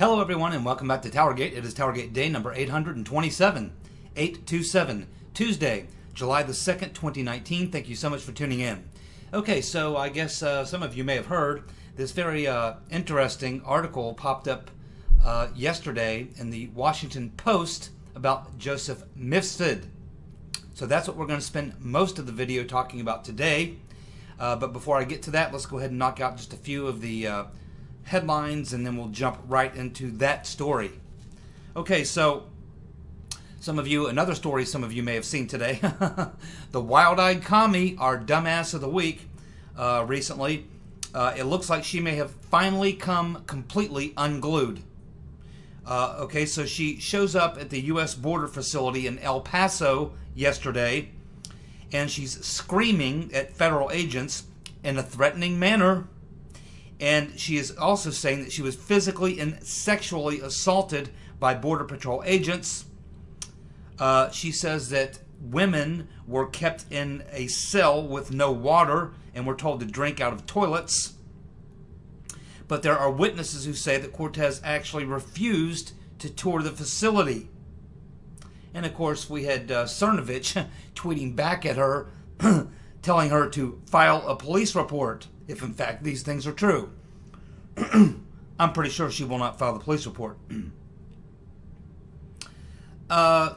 Hello everyone and welcome back to TowerGate. It is TowerGate day number 827, Tuesday, July the 2nd, 2019. Thank you so much for tuning in. Okay, so I guess some of you may have heard this very interesting article popped up yesterday in the Washington Post about Joseph Mifsud. So that's what we're going to spend most of the video talking about today. But before I get to that, let's go ahead and knock out just a few of the headlines, and then we'll jump right into that story. Okay, so another story some of you may have seen today. The wild-eyed commie, our dumbass of the week, recently, it looks like she may have finally come completely unglued. Okay, so she shows up at the U.S. border facility in El Paso yesterday, and she's screaming at federal agents in a threatening manner. And she is also saying that she was physically and sexually assaulted by Border Patrol agents. She says that women were kept in a cell with no water and were told to drink out of toilets. But there are witnesses who say that Cortez actually refused to tour the facility. And of course, we had Cernovich tweeting back at her, telling her to file a police report if in fact these things are true. I'm pretty sure she will not file the police report.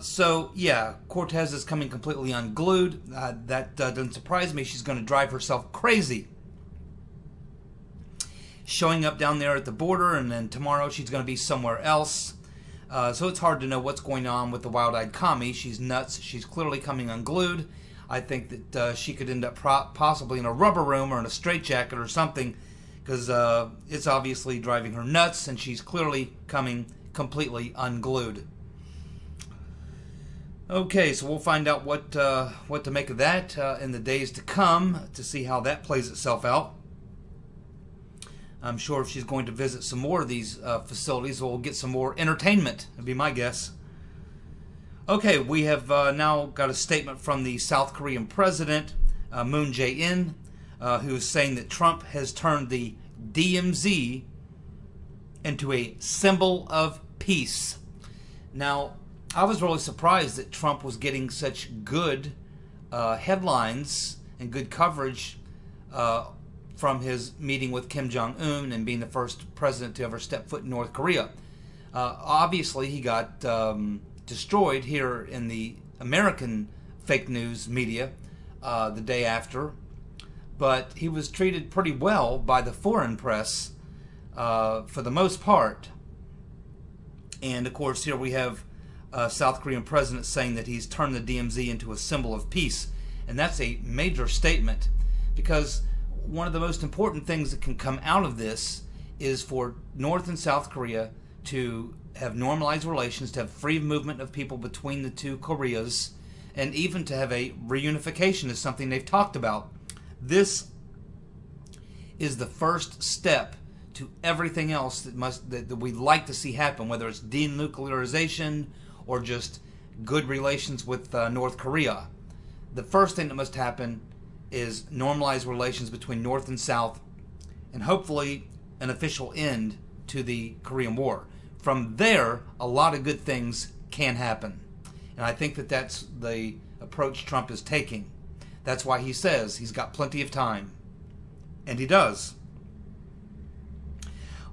So yeah, Cortez is coming completely unglued. That doesn't surprise me. She's going to drive herself crazy. Showing up down there at the border, and then tomorrow she's going to be somewhere else. So it's hard to know what's going on with the wild-eyed commie. She's nuts. She's clearly coming unglued. I think that she could end up possibly in a rubber room or in a straitjacket or something, because it's obviously driving her nuts, and she's clearly coming completely unglued. Okay, so we'll find out what to make of that in the days to come to see how that plays itself out. I'm sure if she's going to visit some more of these facilities, we'll get some more entertainment, would be my guess. Okay, we have now got a statement from the South Korean president, Moon Jae-in, who is saying that Trump has turned the DMZ into a symbol of peace. Now, I was really surprised that Trump was getting such good headlines and good coverage from his meeting with Kim Jong-un and being the first president to ever step foot in North Korea. Obviously, he got destroyed here in the American fake news media the day after, but he was treated pretty well by the foreign press for the most part. And of course, here we have South Korean president saying that he's turned the DMZ into a symbol of peace, and that's a major statement, because one of the most important things that can come out of this is for North and South Korea to have normalized relations, to have free movement of people between the two Koreas, and even to have a reunification is something they've talked about. This is the first step to everything else that we'd like to see happen, whether it's denuclearization or just good relations with North Korea. The first thing that must happen is normalized relations between North and South, and hopefully an official end to the Korean War. From there, a lot of good things can happen. And I think that that's the approach Trump is taking. That's why he says he's got plenty of time. And he does.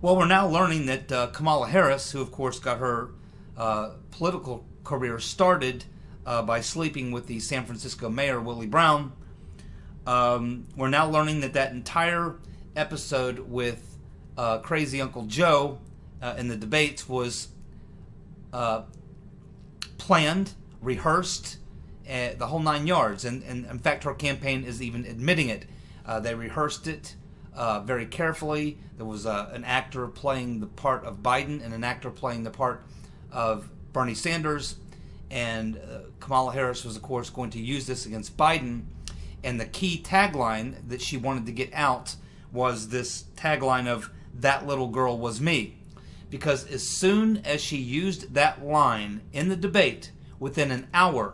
Well, we're now learning that Kamala Harris, who of course got her political career started by sleeping with the San Francisco mayor, Willie Brown, we're now learning that that entire episode with Crazy Uncle Joe in the debates was planned, rehearsed, the whole 9 yards. And in fact, her campaign is even admitting it. They rehearsed it very carefully. There was an actor playing the part of Biden and an actor playing the part of Bernie Sanders. And Kamala Harris was, of course, going to use this against Biden. And the key tagline that she wanted to get out was this tagline of, "That little girl was me." Because as soon as she used that line in the debate, within an hour,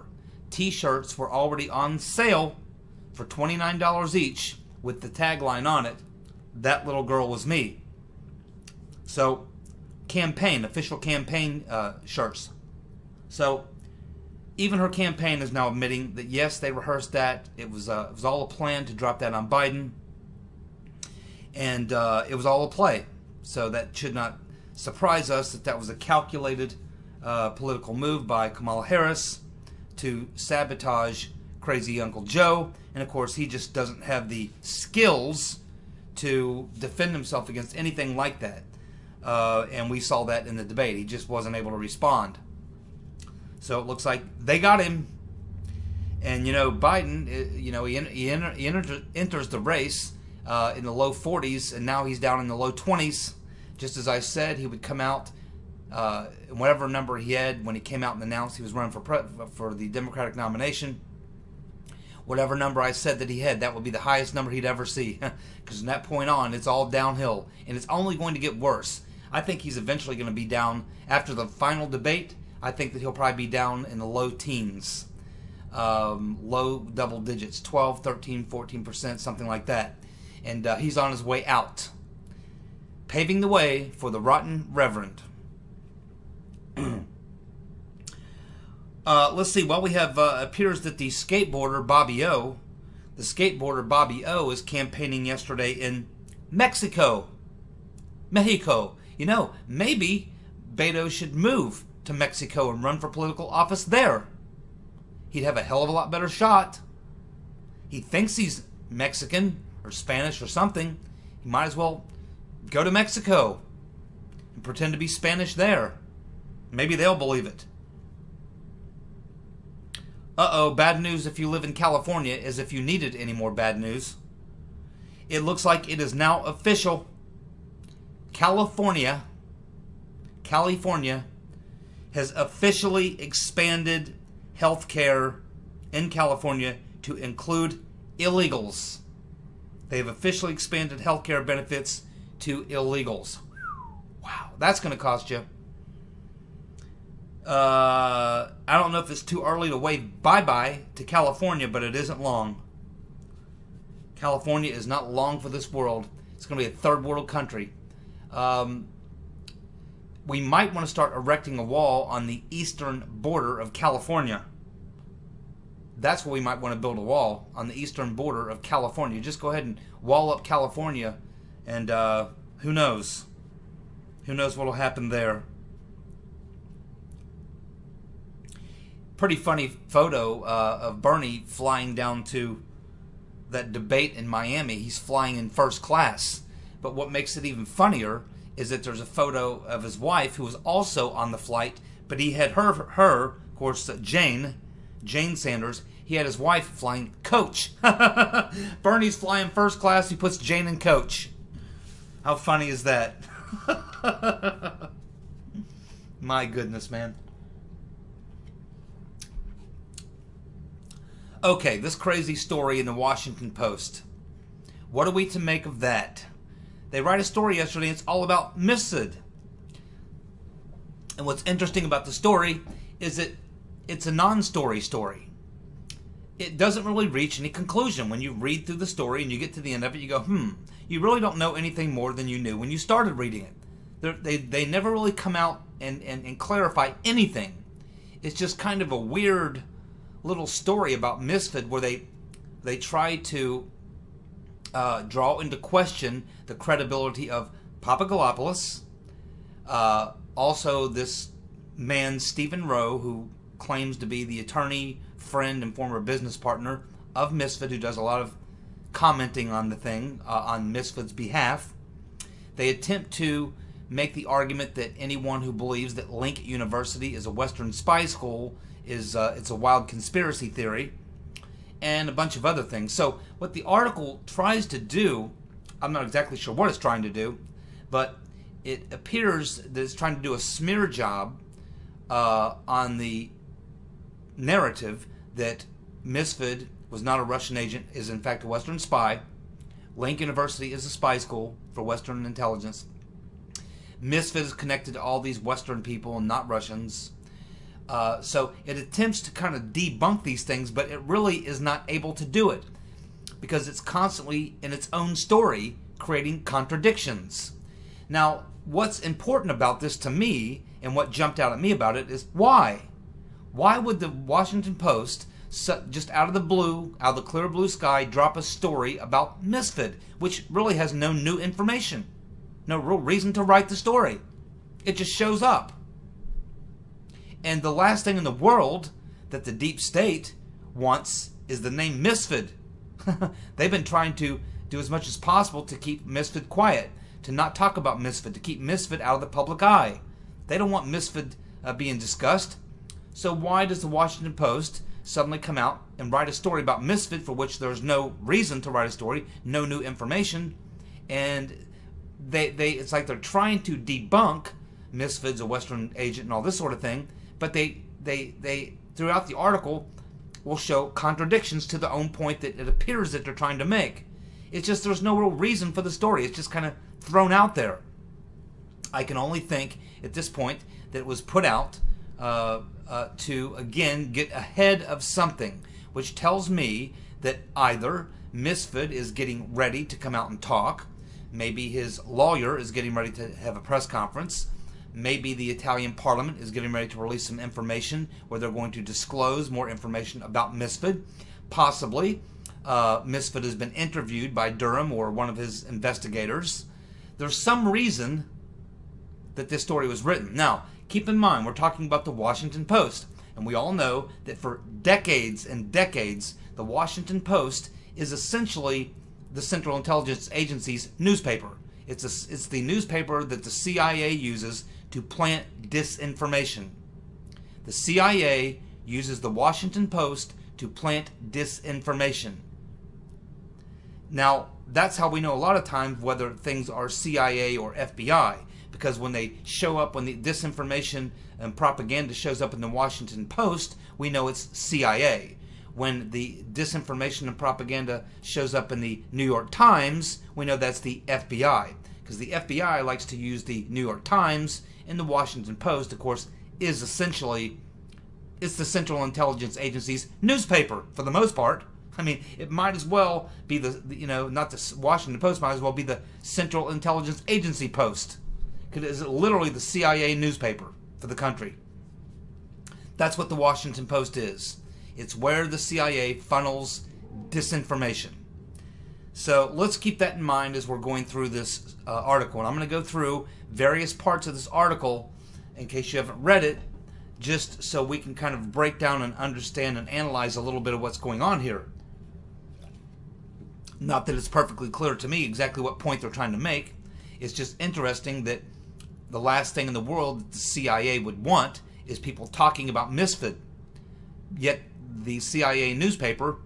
T-shirts were already on sale for $29 each with the tagline on it, "That little girl was me." So official campaign shirts. So even her campaign is now admitting that yes, they rehearsed that. It was all a plan to drop that on Biden, and it was all a play. So that should not surprise us that was a calculated political move by Kamala Harris to sabotage crazy Uncle Joe. And of course, he just doesn't have the skills to defend himself against anything like that. And we saw that in the debate. He just wasn't able to respond. So it looks like they got him. And, Biden, he enters the race in the low 40s, and now he's down in the low 20s. Just as I said, he would come out, whatever number he had when he came out and announced he was running for the Democratic nomination. Whatever number I said that he had, that would be the highest number he'd ever see. Because from that point on, it's all downhill. And it's only going to get worse. I think he's eventually going to be down, after the final debate, I think that he'll probably be down in the low teens. Low double digits, 12, 13, 14%, something like that. And he's on his way out, paving the way for the rotten reverend. Let's see. Well, we have appears that the skateboarder Bobby O is campaigning yesterday in Mexico. Maybe Beto should move to Mexico and run for political office there. He'd have a hell of a lot better shot. He thinks he's Mexican or Spanish or something. He might as well go to Mexico and pretend to be Spanish there. Maybe they'll believe it. Uh-oh, bad news if you live in California, as if you needed any more bad news. It looks like it is now official. California has officially expanded health care in California to include illegals. They have officially expanded health care benefits to illegals. Wow, that's going to cost you. I don't know if it's too early to wave bye-bye to California, but it isn't long. California is not long for this world. It's going to be a third world country. We might want to start erecting a wall on the eastern border of California. That's where we might want to build a wall, on the eastern border of California. Just go ahead and wall up California, and who knows? Who knows what will happen there? Pretty funny photo of Bernie flying down to that debate in Miami. He flying in first class. But what makes it even funnier is that there's a photo of his wife who was also on the flight, but he had her of course, Jane Sanders. He had his wife flying coach. Bernie's flying first class. He puts Jane in coach. How funny is that? My goodness, man. Okay, this crazy story in the Washington Post. What are we to make of that? They write a story yesterday, and it's all about Mifsud. And what's interesting about the story is that it's a non-story story. It doesn't really reach any conclusion. When you read through the story and you get to the end of it, you go, you really don't know anything more than you knew when you started reading it. They never really come out and clarify anything. It's just kind of a weird little story about Misfit where they try to draw into question the credibility of Papadopoulos, also this man Stephen Rowe, who claims to be the attorney, friend, and former business partner of Misfit, who does a lot of commenting on the thing on Misfit's behalf. They attempt to make the argument that anyone who believes that Link University is a Western spy school is it's a wild conspiracy theory, and a bunch of other things. So what the article tries to do, I'm not exactly sure what it's trying to do, but it appears that it's trying to do a smear job on the narrative that Misfit was not a Russian agent, is in fact a Western spy. Link University is a spy school for Western intelligence. Misfit is connected to all these Western people and not Russians. So it attempts to kind of debunk these things, but it really is not able to do it because it's constantly in its own story creating contradictions. Now, what's important about this to me, and what jumped out at me about it, is why? Why would the Washington Post, just out of the blue, out of the clear blue sky, drop a story about Misfit, which really has no new information? No real reason to write the story. It just shows up. And the last thing in the world that the deep state wants is the name Misfit. They've been trying to do as much as possible to keep Misfit quiet, to not talk about Misfit, to keep Misfit out of the public eye. They don't want Misfit being discussed. So why does the Washington Post suddenly come out and write a story about Misfit, for which there's no reason to write a story, no new information, and it's like they're trying to debunk Misfit's a Western agent and all this sort of thing, but they throughout the article will show contradictions to the own point that it appears that they're trying to make. It's just there's no real reason for the story. It's just kind of thrown out there. I can only think at this point that it was put out to, again, get ahead of something, which tells me that either Misfit is getting ready to come out and talk, maybe his lawyer is getting ready to have a press conference, maybe the Italian Parliament is getting ready to release some information where they're going to disclose more information about Misfit. Possibly, Misfit has been interviewed by Durham or one of his investigators. There's some reason that this story was written. Now, keep in mind, we're talking about the Washington Post, and we all know that for decades and decades, the Washington Post is essentially the Central Intelligence Agency's newspaper. It's the newspaper that the CIA uses to plant disinformation. The CIA uses the Washington Post to plant disinformation. Now, that's how we know a lot of times whether things are CIA or FBI, because when they show up, when the disinformation and propaganda shows up in the Washington Post, we know it's CIA. When the disinformation and propaganda shows up in the New York Times, we know that's the FBI, because the FBI likes to use the New York Times, and the Washington Post, of course, is essentially, it's the Central Intelligence Agency's newspaper for the most part. I mean, it might as well be not the Washington Post, might as well be the Central Intelligence Agency Post, because it's literally the CIA newspaper for the country. That's what the Washington Post is. It's where the CIA funnels disinformation. So let's keep that in mind as we're going through this article. And I'm going to go through various parts of this article in case you haven't read it, just so we can kind of break down and understand and analyze a little bit of what's going on here. Not that it's perfectly clear to me exactly what point they're trying to make. It's just interesting that the last thing in the world that the CIA would want is people talking about Misfit. Yet the CIA newspaper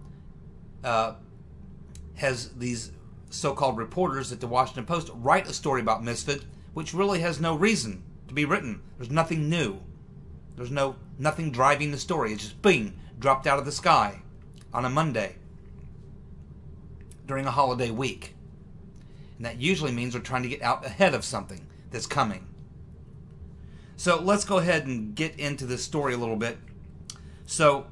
has these so-called reporters at the Washington Post write a story about Misfit, which really has no reason to be written. There's nothing new. There's nothing driving the story. It's just bing, dropped out of the sky on a Monday during a holiday week. And that usually means they're trying to get out ahead of something that's coming. So let's go ahead and get into this story a little bit. So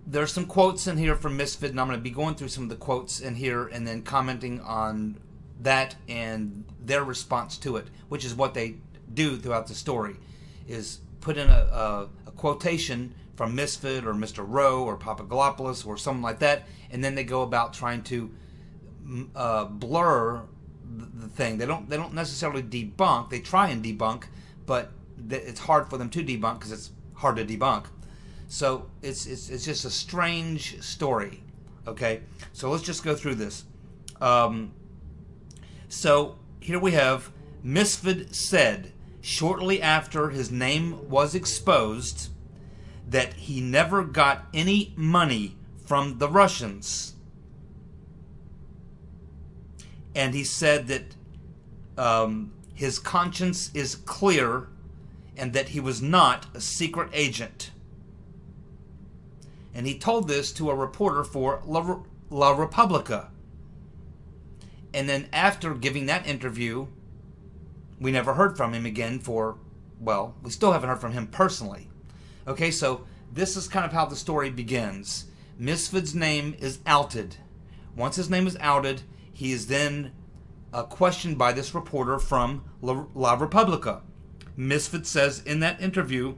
there's some quotes in here from Misfit, and I'm going to be going through some of the quotes in here and then commenting on that and their response to it, which is what they do throughout the story, is put in a quotation from Misfit or Mr. Rowe or Papagalopoulos or something like that, and then they go about trying to blur the thing. They don't necessarily debunk. They try and debunk, but it's hard for them to debunk because it's hard to debunk. So it's just a strange story. Okay, so let's just go through this. So here we have Misfit said shortly after his name was exposed that he never got any money from the Russians. And he said that his conscience is clear and that he was not a secret agent. And he told this to a reporter for La Repubblica. And then after giving that interview, we never heard from him again for, well, we still haven't heard from him personally. Okay, so this is kind of how the story begins. Misfit's name is outed. Once his name is outed, he is then questioned by this reporter from La Repubblica. Misfit says in that interview,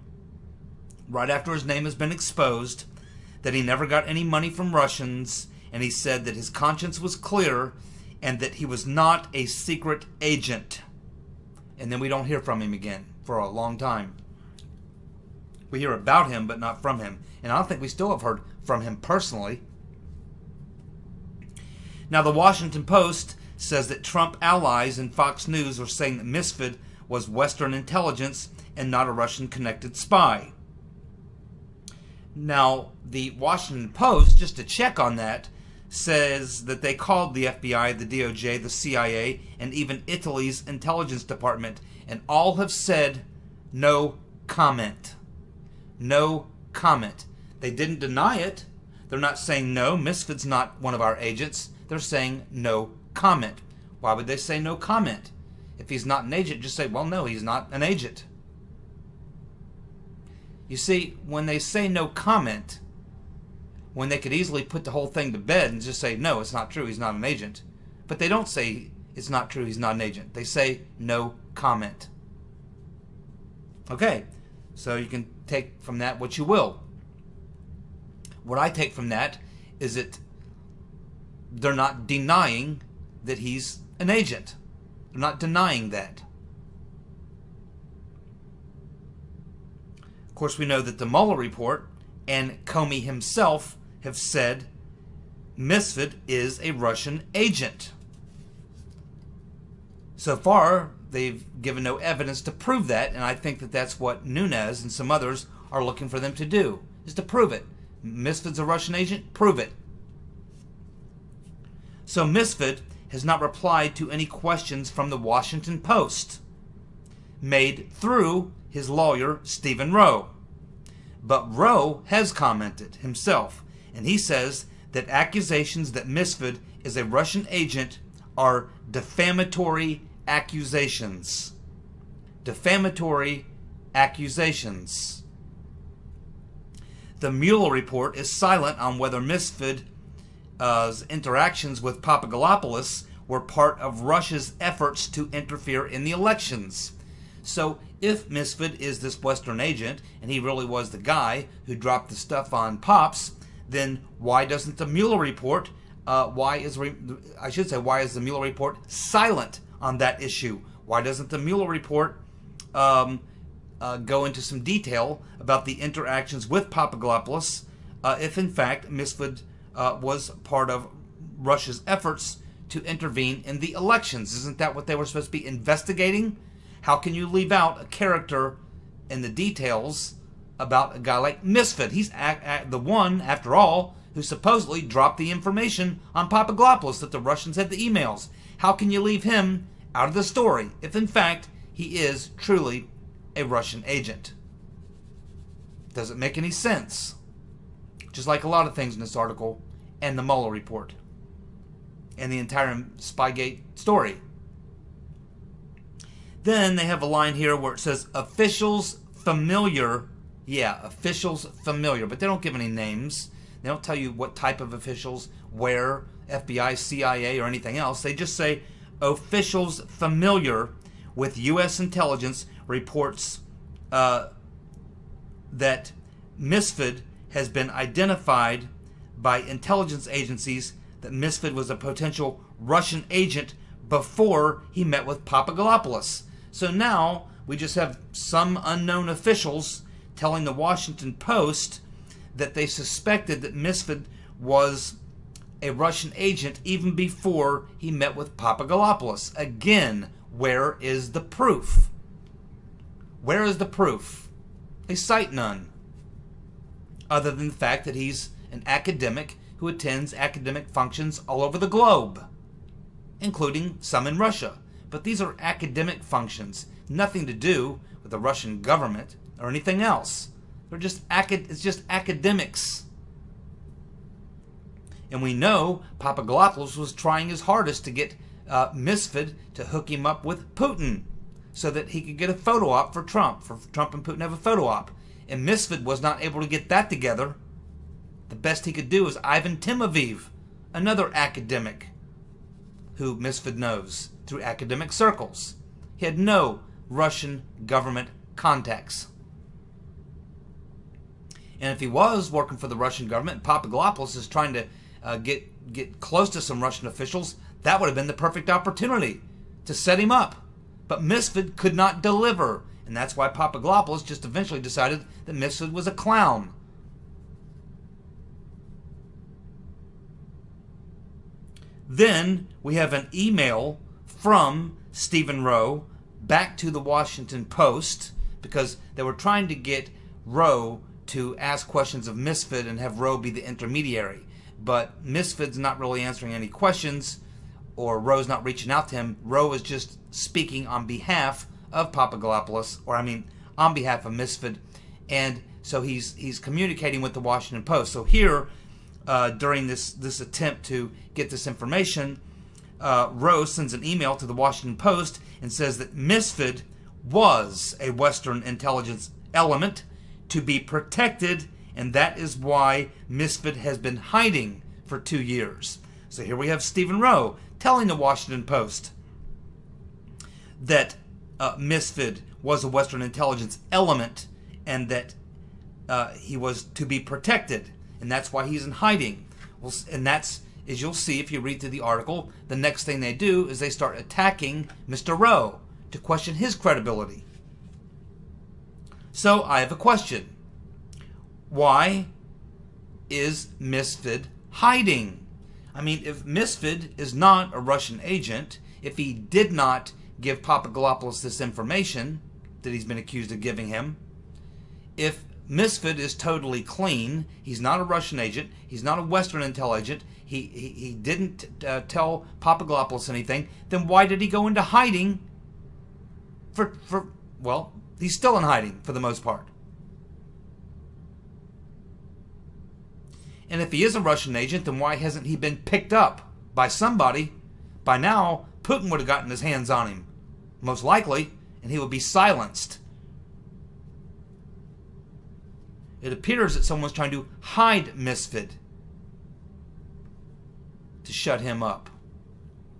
right after his name has been exposed, that he never got any money from Russians, and he said that his conscience was clear and that he was not a secret agent. And then we don't hear from him again for a long time. We hear about him, but not from him. And I don't think we still have heard from him personally. Now, the Washington Post says that Trump allies and Fox News are saying that Misfit was Western intelligence and not a Russian-connected spy. Now, the Washington Post, just to check on that, says that they called the FBI, the DOJ, the CIA, and even Italy's intelligence department, and all have said no comment. No comment. They didn't deny it. They're not saying no, Misfit's not one of our agents. They're saying no comment. Why would they say no comment? If he's not an agent, just say, well, no, he's not an agent. You see, when they say no comment, when they could easily put the whole thing to bed and just say, no, it's not true, he's not an agent. But they don't say it's not true, he's not an agent. They say no comment. Okay, so you can take from that what you will. What I take from that is that they're not denying that he's an agent. They're not denying that. Of course, we know that the Mueller report and Comey himself have said Misfit is a Russian agent. So far, they've given no evidence to prove that, and I think that that's what Nunes and some others are looking for them to do, is to prove it. Misfit's a Russian agent? Prove it. So Misfit has not replied to any questions from the Washington Post made through his lawyer, Stephen Rowe. But Rowe has commented himself, and he says that accusations that Misfit is a Russian agent are defamatory accusations. Defamatory accusations. The Mueller report is silent on whether Misfit's interactions with Papadopoulos were part of Russia's efforts to interfere in the elections. So if Misfit is this Western agent, and he really was the guy who dropped the stuff on Pops, then why doesn't the Mueller report, why is the Mueller report silent on that issue? Why doesn't the Mueller report go into some detail about the interactions with Papadopoulos, if in fact Misfit was part of Russia's efforts to intervene in the elections? Isn't that what they were supposed to be investigating? How can you leave out a character in the details about a guy like Misfit? He's the one, after all, who supposedly dropped the information on Papadopoulos that the Russians had the emails. How can you leave him out of the story if, in fact, he is truly a Russian agent? Doesn't make any sense. Just like a lot of things in this article and the Mueller report and the entire Spygate story. Then they have a line here where it says officials familiar. Yeah, officials familiar, but they don't give any names. They don't tell you what type of officials, where, FBI, CIA, or anything else. They just say officials familiar with U.S. intelligence reports that Misfit has been identified by intelligence agencies that Misfit was a potential Russian agent before he met with Papadopoulos. So now we just have some unknown officials telling the Washington Post that they suspected that Misfit was a Russian agent even before he met with Papadopoulos. Again, where is the proof? Where is the proof? They cite none, other than the fact that he's an academic who attends academic functions all over the globe, including some in Russia. But these are academic functions, nothing to do with the Russian government or anything else. They're just it's just academics. And we know Papadopoulos was trying his hardest to get Misfit to hook him up with Putin so that he could get a photo op for Trump and Putin have a photo op. And Misfit was not able to get that together. The best he could do is Ivan Timoviv, another academic who Misfit knows. through academic circles. He had no Russian government contacts. And if he was working for the Russian government, Papadopoulos is trying to get close to some Russian officials, that would have been the perfect opportunity to set him up. But Misfit could not deliver, and that's why Papadopoulos just eventually decided that Mifsud was a clown. Then we have an email from Stephen Rowe back to the Washington Post, because they were trying to get Rowe to ask questions of Misfit and have Rowe be the intermediary. But Misfit's not really answering any questions, or Rowe's not reaching out to him. Rowe is just speaking on behalf of Papadopoulos, on behalf of Misfit, and so he's communicating with the Washington Post. So here, during this attempt to get this information, Rowe sends an email to the Washington Post and says that Misfit was a Western intelligence element to be protected, and that is why Misfit has been hiding for 2 years. So here we have Stephen Rowe telling the Washington Post that Misfit was a Western intelligence element and that he was to be protected, and that's why he's in hiding. Well, and that's, as you'll see if you read through the article, the next thing they do is they start attacking Mr. Rowe to question his credibility. So I have a question. Why is Misfit hiding? If Misfit is not a Russian agent, if he did not give Papadopoulos this information that he's been accused of giving him, if Misfit is totally clean, he's not a Russian agent, he's not a Western intel agent, he didn't tell Papadopoulos anything, then why did he go into hiding well, he's still in hiding for the most part. And if he is a Russian agent, then why hasn't he been picked up by somebody? By now, Putin would have gotten his hands on him, most likely, and he would be silenced. It appears that someone's trying to hide Misfit to shut him up.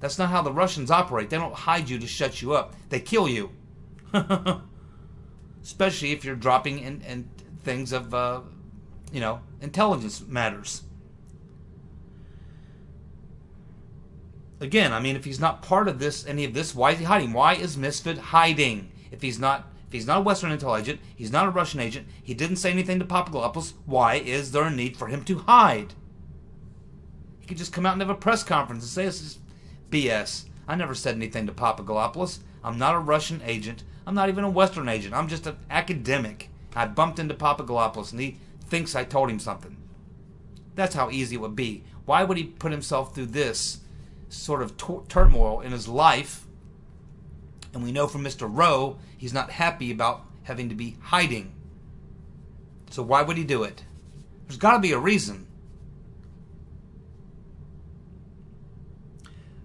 That's not how the Russians operate. They don't hide you to shut you up. They kill you. Especially if you're dropping in things of, intelligence matters. Again, if he's not part of this, any of this, why is he hiding? Why is Misfit hiding? If he's not a Western intel agent, he's not a Russian agent, he didn't say anything to Papadopoulos, why is there a need for him to hide? He could just come out and have a press conference and say, this is BS. I never said anything to Papadopoulos. I'm not a Russian agent. I'm not even a Western agent. I'm just an academic. I bumped into Papadopoulos and he thinks I told him something. That's how easy it would be. Why would he put himself through this sort of turmoil in his life? And we know from Mr. Rowe, he's not happy about having to be hiding. So why would he do it? There's got to be a reason.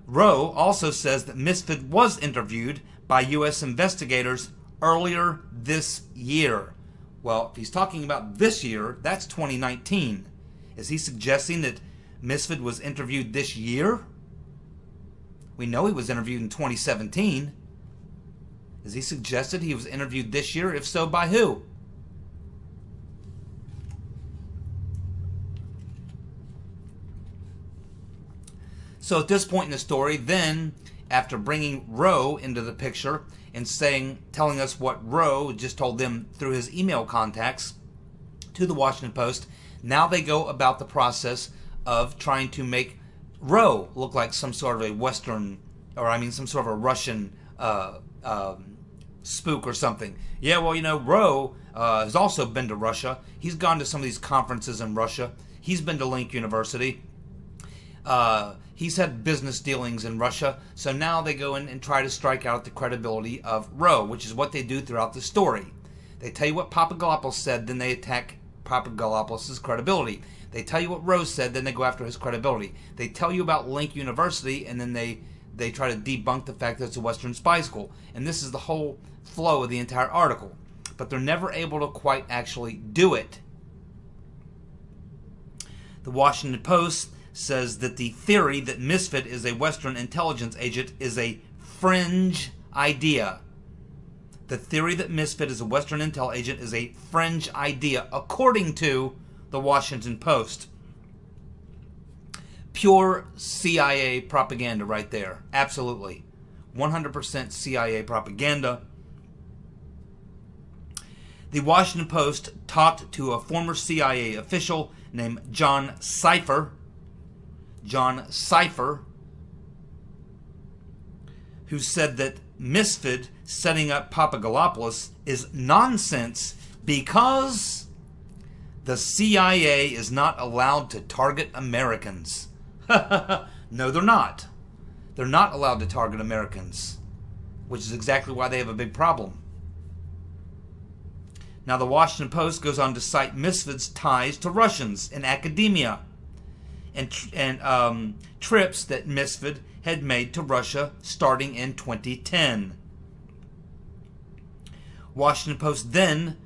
Rowe also says that Misfit was interviewed by U.S. investigators earlier this year. Well, if he's talking about this year, that's 2019. Is he suggesting that Misfit was interviewed this year? We know he was interviewed in 2017. Is he suggested he was interviewed this year? If so, by who? So at this point in the story, then, after bringing Rowe into the picture and telling us what Rowe just told them through his email contacts to the Washington Post, now they go about the process of trying to make Rowe look like some sort of a Western, some sort of a Russian spook or something. Yeah, well, Rowe has also been to Russia. He's gone to some of these conferences in Russia. He's been to Link University. He's had business dealings in Russia, so now they go in and try to strike out the credibility of Rowe, which is what they do throughout the story. They tell you what Papadopoulos said, then they attack Papadopoulos' credibility. They tell you what Rowe said, then they go after his credibility. They tell you about Link University, and then they try to debunk the fact that it's a Western spy school. And this is the whole flow of the entire article. But they're never able to quite actually do it. The Washington Post says that the theory that Misfit is a Western intelligence agent is a fringe idea. The theory that Misfit is a Western intel agent is a fringe idea, according to the Washington Post. Pure CIA propaganda right there. Absolutely. 100% CIA propaganda. The Washington Post talked to a former CIA official named John Cipher. John Cipher, who said that Misfit setting up Papadopoulos is nonsense because the CIA is not allowed to target Americans. No, they're not. They're not allowed to target Americans, which is exactly why they have a big problem. Now, the Washington Post goes on to cite Misfit's ties to Russians in academia and trips that Misfit had made to Russia starting in 2010. Washington Post then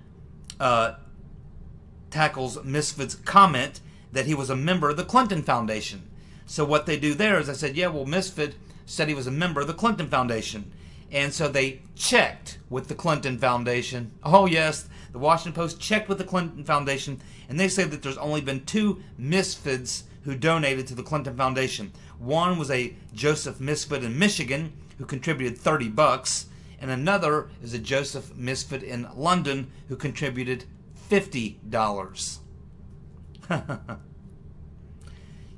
tackles Misfit's comment that he was a member of the Clinton Foundation. So what they do there is I said, yeah, well, Misfit said he was a member of the Clinton Foundation. And so they checked with the Clinton Foundation. Oh, yes, the Washington Post checked with the Clinton Foundation, and they say that there's only been 2 Misfits who donated to the Clinton Foundation. One was a Joseph Misfit in Michigan who contributed $30, and another is a Joseph Misfit in London who contributed $50.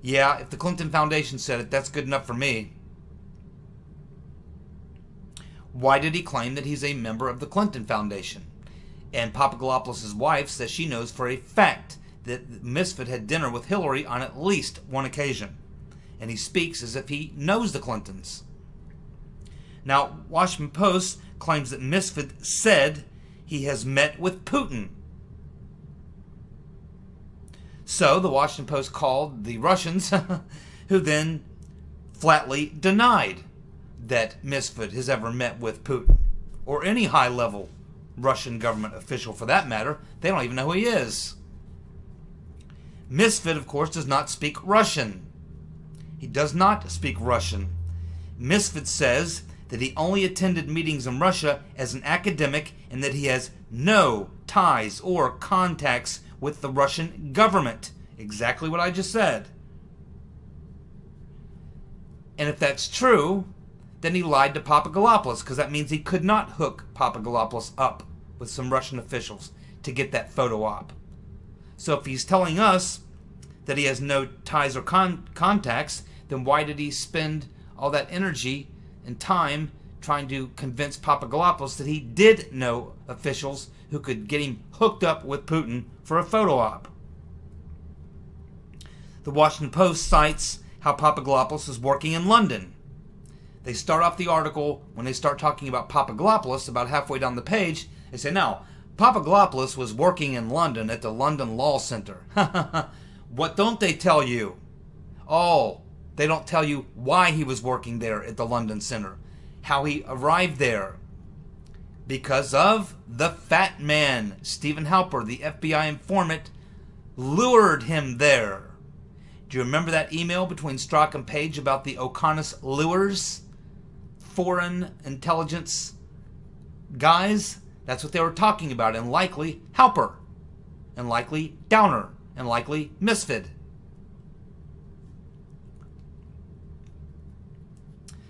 Yeah, if the Clinton Foundation said it, that's good enough for me. Why did he claim that he's a member of the Clinton Foundation? And Papadopoulos' wife says she knows for a fact that Misfit had dinner with Hillary on at least one occasion. And he speaks as if he knows the Clintons. Now, Washington Post claims that Misfit said he has met with Putin. So, the Washington Post called the Russians, who then flatly denied that Misfit has ever met with Putin, or any high-level Russian government official for that matter. They don't even know who he is. Misfit, of course, does not speak Russian. He does not speak Russian. Misfit says that he only attended meetings in Russia as an academic and that he has no ties or contacts with the Russian government. Exactly what I just said. And if that's true, then he lied to Papadopoulos, because that means he could not hook Papadopoulos up with some Russian officials to get that photo op. So if he's telling us that he has no ties or contacts, then why did he spend all that energy and time trying to convince Papadopoulos that he did know officials who could get him hooked up with Putin for a photo op? The Washington Post cites how Papadopoulos is working in London. They start off the article, when they start talking about Papadopoulos, about halfway down the page, they say, now, Papadopoulos was working in London at the London Law Center. What don't they tell you? Oh, they don't tell you why he was working there at the London Center, how he arrived there. Because of the fat man, Stephen Halper, the FBI informant, lured him there. Do you remember that email between Strzok and Page about the Oconus lures? Foreign intelligence guys? That's what they were talking about, and likely Halper, and likely Downer, and likely Misfit.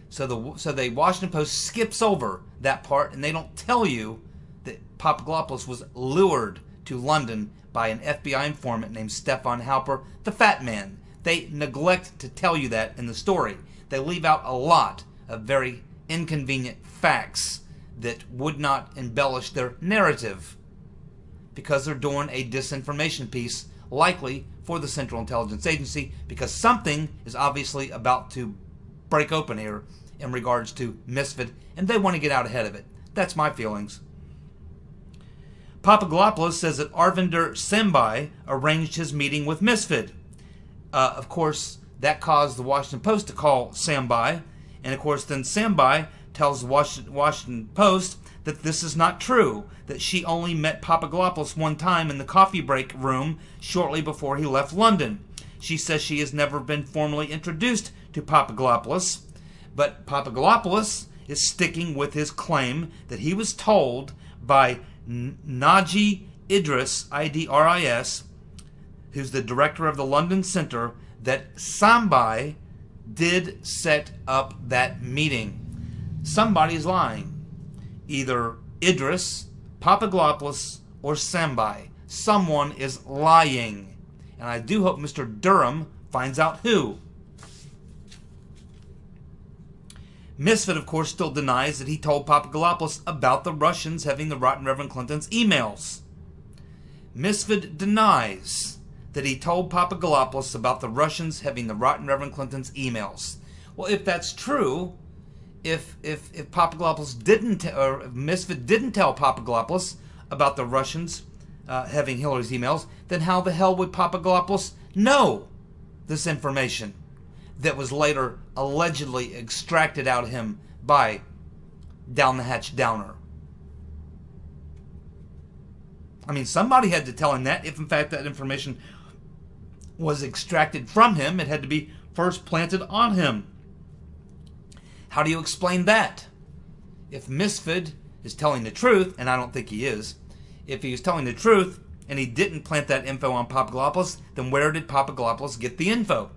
So the Washington Post skips over that part, and they don't tell you that Papadopoulos was lured to London by an FBI informant named Stefan Halper, the fat man. They neglect to tell you that in the story. They leave out a lot of very inconvenient facts that would not embellish their narrative because they're doing a disinformation piece, likely for the Central Intelligence Agency, because something is obviously about to break open here in regards to Misfit, and they want to get out ahead of it. That's my feelings. Papadopoulos says that Arvinder Sambai arranged his meeting with Misfit. Of course, that caused the Washington Post to call Sambai, and of course then Sambai tells the Washington Post that this is not true, that she only met Papadopoulos one time in the coffee break room shortly before he left London. She says she has never been formally introduced to Papadopoulos, but Papadopoulos is sticking with his claim that he was told by Naji Idris, Idris, who's the director of the London Center, that somebody did set up that meeting. Somebody's lying. Either Idris, Papadopoulos, or Sambai. Someone is lying. And I do hope Mr. Durham finds out who. Misfit, of course, still denies that he told Papadopoulos about the Russians having the Rotten Reverend Clinton's emails. Misfit denies that he told Papadopoulos about the Russians having the Rotten Reverend Clinton's emails. Well, if that's true, if Papadopoulos didn't, or if Misfit didn't tell Papadopoulos about the Russians having Hillary's emails, then how the hell would Papadopoulos know this information that was later allegedly extracted out of him by Down the Hatch Downer? I mean, somebody had to tell him that. If in fact that information was extracted from him, it had to be first planted on him. How do you explain that? If Misfit is telling the truth, and I don't think he is, if he was telling the truth and he didn't plant that info on Papadopoulos, then where did Papadopoulos get the info?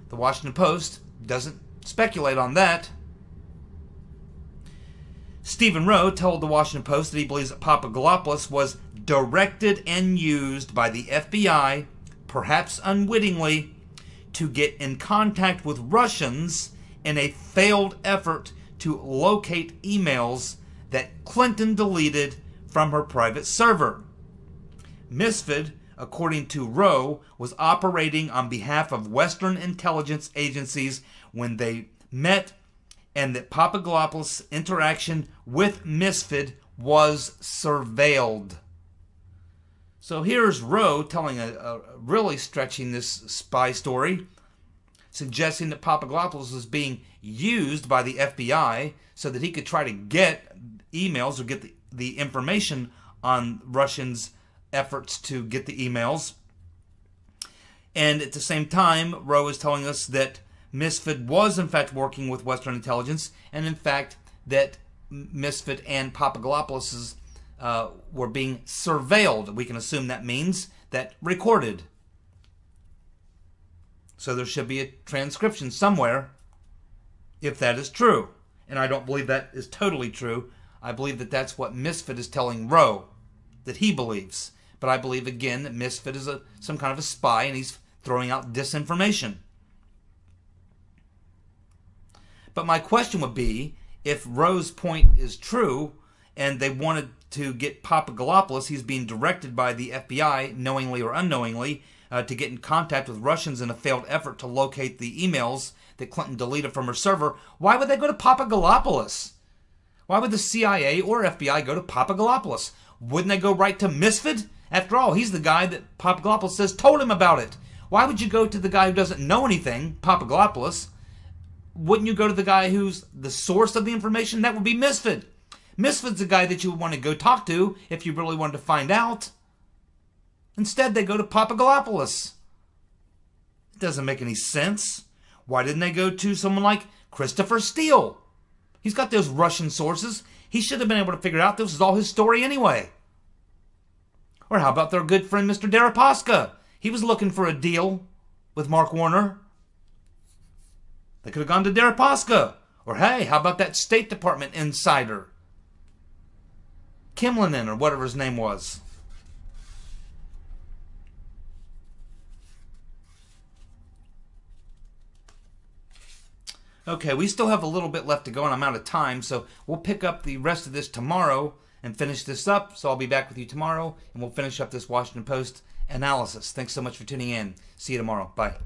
The Washington Post doesn't speculate on that. Stephen Rowe told the Washington Post that he believes that Papadopoulos was directed and used by the FBI, perhaps unwittingly, to get in contact with Russians in a failed effort to locate emails that Clinton deleted from her private server. Misfit, according to Rowe, was operating on behalf of Western intelligence agencies when they met, and that Papadopoulos' interaction with Misfit was surveilled. So here's Rowe telling really stretching this spy story, suggesting that Papadopoulos was being used by the FBI so that he could try to get emails or get the information on Russians' efforts to get the emails. And at the same time, Rowe is telling us that Misfit was in fact working with Western intelligence, and in fact that Misfit and Papadopoulos were being surveilled. We can assume that means that recorded. So there should be a transcription somewhere if that is true. And I don't believe that is totally true. I believe that that's what Misfit is telling Rowe, that he believes. But I believe again that Misfit is some kind of a spy and he's throwing out disinformation. But my question would be, if Rowe's point is true and they wanted to get Papadopoulos, he's being directed by the FBI, knowingly or unknowingly, to get in contact with Russians in a failed effort to locate the emails that Clinton deleted from her server, why would they go to Papadopoulos? Why would the CIA or FBI go to Papadopoulos? Wouldn't they go right to Misfit? After all, he's the guy that Papadopoulos says told him about it. Why would you go to the guy who doesn't know anything, Papadopoulos? Wouldn't you go to the guy who's the source of the information? That would be Misfit. Misfit's the guy that you would want to go talk to if you really wanted to find out. Instead, they go to Papadopoulos. It doesn't make any sense. Why didn't they go to someone like Christopher Steele? He's got those Russian sources. He should have been able to figure out this was all his story anyway. Or how about their good friend Mr. Deripaska? He was looking for a deal with Mark Warner. They could have gone to Deripaska. Or hey, how about that State Department insider? Kimlinen, or whatever his name was. Okay, we still have a little bit left to go and I'm out of time, so we'll pick up the rest of this tomorrow and finish this up. So I'll be back with you tomorrow and we'll finish up this Washington Post analysis. Thanks so much for tuning in. See you tomorrow. Bye.